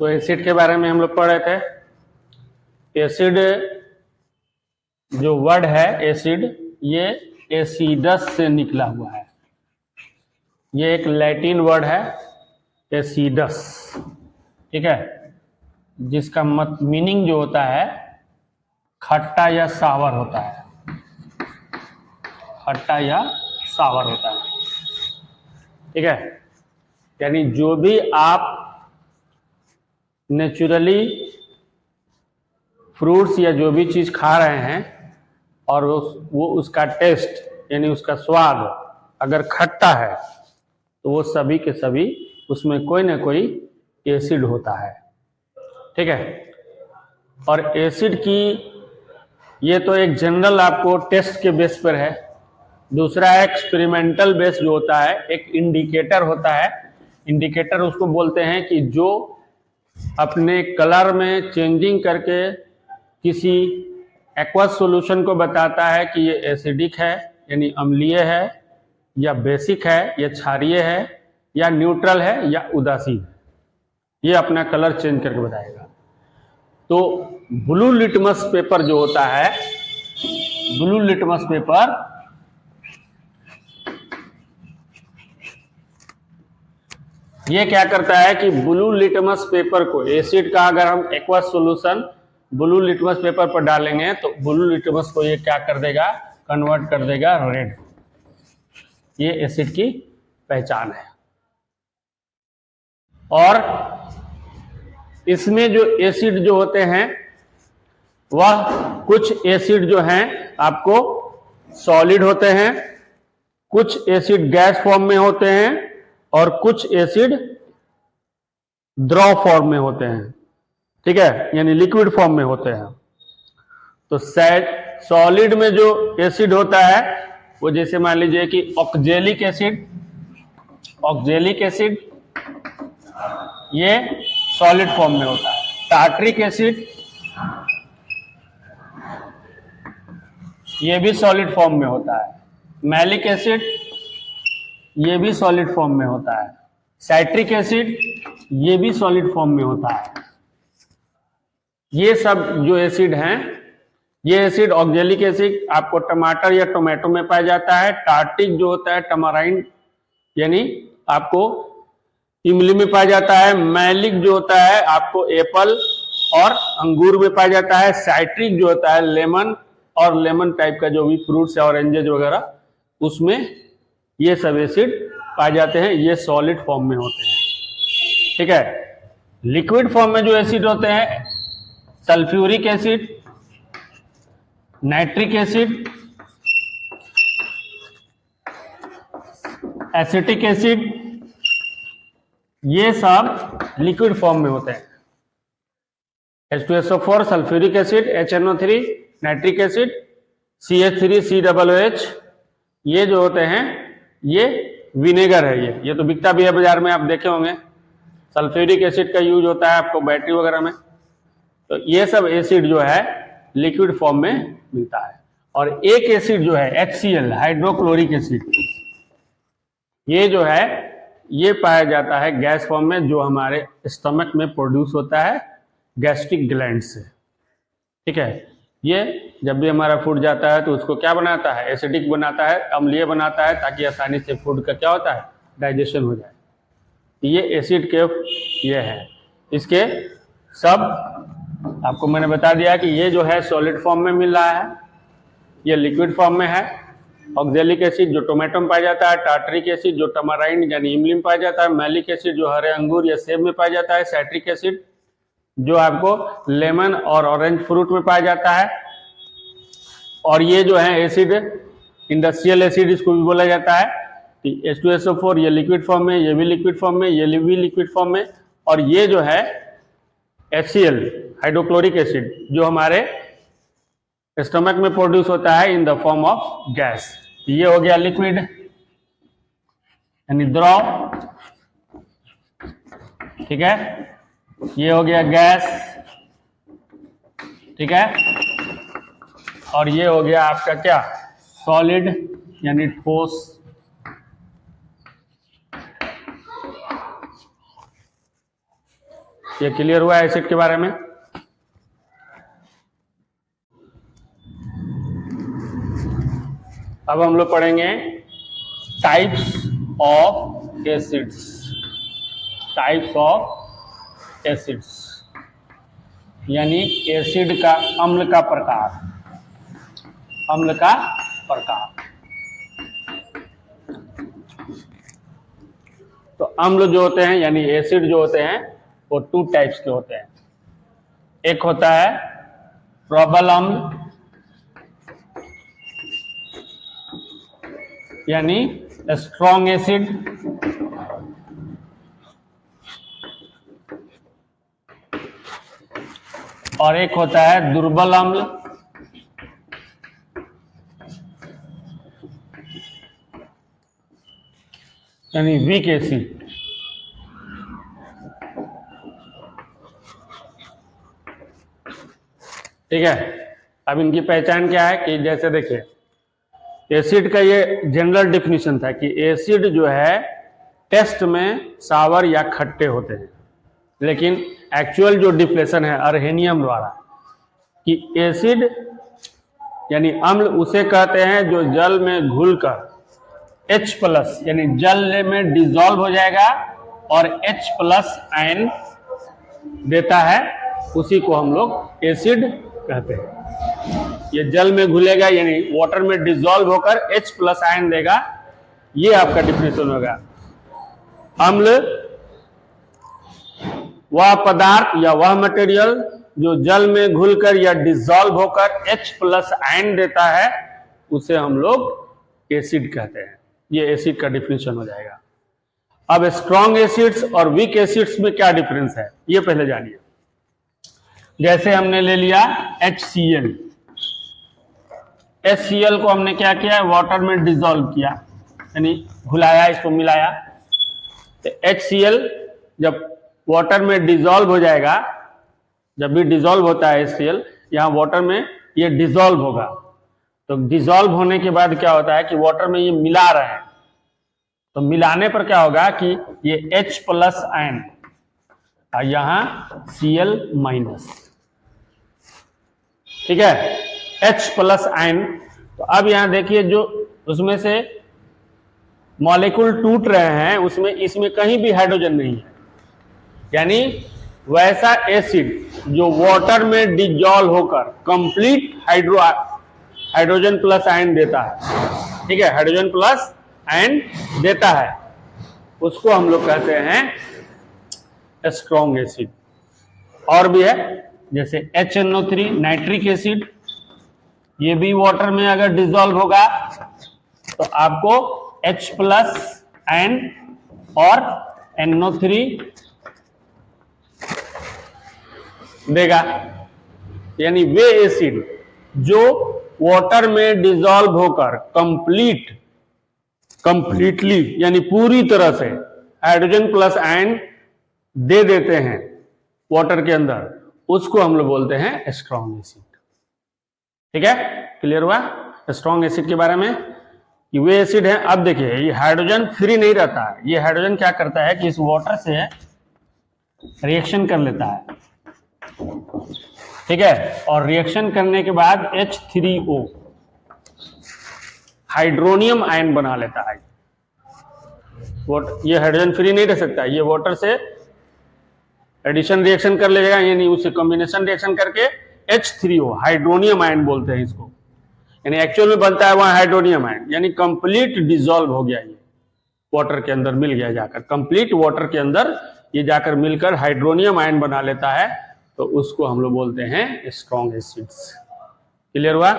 तो एसिड के बारे में हम लोग पढ़ रहे थे। एसिड जो वर्ड है एसिड, ये एसिडस से निकला हुआ है। ये एक लैटिन वर्ड है एसिडस, ठीक है, जिसका मीनिंग जो होता है खट्टा या सावर होता है, खट्टा या सावर होता है, ठीक है। यानी जो भी आप नेचुरली फ्रूट्स या जो भी चीज खा रहे हैं और वो उसका टेस्ट यानी उसका स्वाद अगर खट्टा है तो वो सभी के सभी उसमें कोई ना कोई एसिड होता है, ठीक है। और एसिड की ये तो एक जनरल आपको टेस्ट के बेस पर है। दूसरा एक्सपेरिमेंटल बेस जो होता है, एक इंडिकेटर होता है। इंडिकेटर उसको बोलते हैं कि जो अपने कलर में चेंजिंग करके किसी एक्वस सॉल्यूशन को बताता है कि ये एसिडिक है यानी अम्लीय है, या बेसिक है या क्षारीय है, या न्यूट्रल है या उदासीन है, ये अपना कलर चेंज करके बताएगा। तो ब्लू लिटमस पेपर जो होता है, ब्लू लिटमस पेपर ये क्या करता है कि ब्लू लिटमस पेपर को, एसिड का अगर हम aqueous solution blue litmus paper पर डालेंगे तो ब्लू लिटमस को ये क्या कर देगा, कन्वर्ट कर देगा रेड। ये एसिड की पहचान है। और इसमें जो एसिड जो होते हैं वह कुछ एसिड जो हैं आपको सॉलिड होते हैं, कुछ एसिड गैस फॉर्म में होते हैं और कुछ एसिड द्रव फॉर्म में होते हैं, ठीक है, यानी लिक्विड फॉर्म में होते हैं। तो सॉलिड में जो एसिड होता है वो जैसे मान लीजिए कि ऑक्जेलिक एसिड, ऑक्जेलिक एसिड ये सॉलिड फॉर्म में होता है। टार्ट्रिक एसिड ये भी सॉलिड फॉर्म में होता है। मैलिक एसिड ये भी सॉलिड फॉर्म में होता है। साइट्रिक एसिड ये भी सॉलिड फॉर्म में होता है। ये सब जो एसिड हैं, ये एसिड ऑक्जेलिक एसिड आपको टमाटर या टोमेटो में पाया जाता है। टार्टिक जो होता है टमाराइन यानी आपको इमली में पाया जाता है। मैलिक जो होता है आपको एप्पल और अंगूर में पाया जाता है। साइट्रिक जो होता है लेमन और लेमन टाइप का जो भी फ्रूट्स है, ऑरेंजेज वगैरह, उसमें ये सब एसिड पाए जाते हैं। ये सॉलिड फॉर्म में होते हैं, ठीक है। लिक्विड फॉर्म में जो एसिड होते हैं, sulphuric acid, nitric acid, acetic acid, ये सब लिक्विड फॉर्म में होते हैं। H2SO4, sulphuric acid, HNO3, nitric acid, CH3, COOH, ये जो होते हैं ये विनेगर है। ये तो बिकता भी है बाजार में, आप देखे होंगे। सल्फ्यूरिक एसिड का यूज होता है आपको बैटरी वगैरह में। तो ये सब एसिड जो है लिक्विड फॉर्म में मिलता है। और एक एसिड जो है HCl, हाइड्रोक्लोरिक एसिड, ये जो है ये पाया जाता है गैस फॉर्म में, जो हमारे स्टमक में प्रोड्यूस होता है गैस्ट्रिक ग्लैंड से, ठीक है। ये जब भी हमारा फूड जाता है तो उसको क्या बनाता है, एसिडिक बनाता है, अम्लीय बनाता है, ताकि आसानी से फूड का क्या होता है, डाइजेशन हो जाए। ये एसिड के ये है। इसके सब आपको मैंने बता दिया कि ये जो है सॉलिड फॉर्म में मिल रहा है, ये लिक्विड फॉर्म में है। ऑक्जेलिक एसिड जो टोमेटो में पाया जाता है, टार्टरिक एसिड जो टमाराइन यानी इमली में पाया जाता है, मैलिक एसिड जो हरे अंगूर या सेब में पाया जाता है, साइट्रिक एसिड जो आपको लेमन और ऑरेंज फ्रूट में पाया जाता है। और ये जो है एसिड इंडस्ट्रियल एसिड इसको भी बोला जाता है। H2SO4 ये लिक्विड फॉर्म में, ये भी लिक्विड फॉर्म में, ये भी लिक्विड फॉर्म में। और ये जो है HCl, हाइड्रोक्लोरिक एसिड, जो हमारे स्टमक में प्रोड्यूस होता है in the form of gas. ये हो गया लिक्विड यानी द्रव, ठीक है। ये हो गया गैस, ठीक है। और ये हो गया आपका क्या, सॉलिड यानी ठोस। ये क्लियर हुआ एसिड के बारे में। अब हम लोग पढ़ेंगे types of acids. Types of acids यानी एसिड का अम्ल का प्रकार। अम्ल का प्रकार। तो अम्ल जो होते हैं यानी एसिड जो होते हैं वो 2 टाइप्स के होते हैं। एक होता है प्रबल अम्ल यानी स्ट्रॉन्ग एसिड, और एक होता है दुर्बल अम्ल यानी वीक एसिड। ठीक है, अब इनकी पहचान क्या है कि जैसे देखिए एसिड का ये जनरल डिफिनीशन था कि एसिड जो है टेस्ट में सावर या खट्टे होते हैं, लेकिन एक्चुअल जो डिफिनेशन है अर्हेनियम द्वारा कि एसिड यानी अम्ल उसे कहते हैं जो जल में घुलकर H+ यानी जल में डिसॉल्व हो जाएगा और H+ आयन देता है, उसी को हम लोग एसिड कहते हैं। ये जल में घुलेगा यानी वाटर में डिसॉल्व होकर H+ आयन देगा, ये आपका डिफिनेशन होगा। अम्ल वह पदार्थ या वह मटेरियल जो जल में घुलकर या डिसॉल्व होकर H+ आयन देता है, उसे हम लोग एसिड कहते हैं। ये एसिड का डिफिनेशन हो जाएगा। अब स्ट्रॉन्ग एसिड्स और वीक एसिड्स में क्या डिफरेंस है ये पहले जानिए। जैसे हमने ले लिया HCl। HCl को हमने क्या किया, वाटर में डिसॉल्व किया यानी घुलाया, इसको मिलाया। तो HCl जब वाटर में डिसॉल्व हो जाएगा, जब भी डिसॉल्व होता है HCl, यहाँ वाटर में ये डिसॉल्व होगा। तो डिसॉल्व होने के बाद क्या होता है कि वाटर में ये मिला रहे हैं, तो मिलाने पर क्या होगा कि ये H+ आयन और यहाँ Cl-। ठीक है, H+ आयन। तो अब यहां देखिए जो उसमें से मॉलिक्यूल टूट रहे हैं उसमें इसमें कहीं भी हाइड्रोजन नहीं है, यानी वैसा एसिड जो वाटर में डिसॉल्व होकर कंप्लीट हाइड्रोजन प्लस आयन देता है। ठीक है, हाइड्रोजन प्लस आयन देता है, उसको हम लोग कहते हैं स्ट्रॉन्ग एसिड। और भी है जैसे HNO3 नाइट्रिक एसिड, ये भी वाटर में अगर डिसॉल्व होगा तो आपको H+ आयन और NO3 देगा। यानी वे एसिड जो वाटर में डिसॉल्व होकर कंप्लीटली यानी पूरी तरह से हाइड्रोजन प्लस आयन दे देते हैं वाटर के अंदर, उसको हम लोग बोलते हैं स्ट्रॉन्ग एसिड। ठीक है, क्लियर हुआ स्ट्रॉन्ग एसिड के बारे में कि वे एसिड है। अब देखिए ये हाइड्रोजन फ्री नहीं रहता है, ये हाइड्रोजन क्या करता है कि इस वाटर से रिएक्शन कर लेता है। ठीक है, और रिएक्शन करने के बाद H3O हाइड्रोनियम आयन बना लेता है। ये हाइड्रोजन फ्री नहीं रह सकता, ये वाटर से एडिशन रिएक्शन कर लेगा, यानी उससे कॉम्बिनेशन रिएक्शन करके H3O हाइड्रोनियम आयन बोलते हैं इसको, यानी एक्चुअल में बनता है वहां हाइड्रोनियम आयन, यानी कंप्लीट डिसॉल्व हो गया, ये वाटर के अंदर मिल गया जाकर, कंप्लीट वाटर के अंदर ये जाकर मिलकर हाइड्रोनियम आयन बना लेता है, तो उसको हम लोग बोलते हैं स्ट्रॉन्ग एसिड्स। क्लियर हुआ।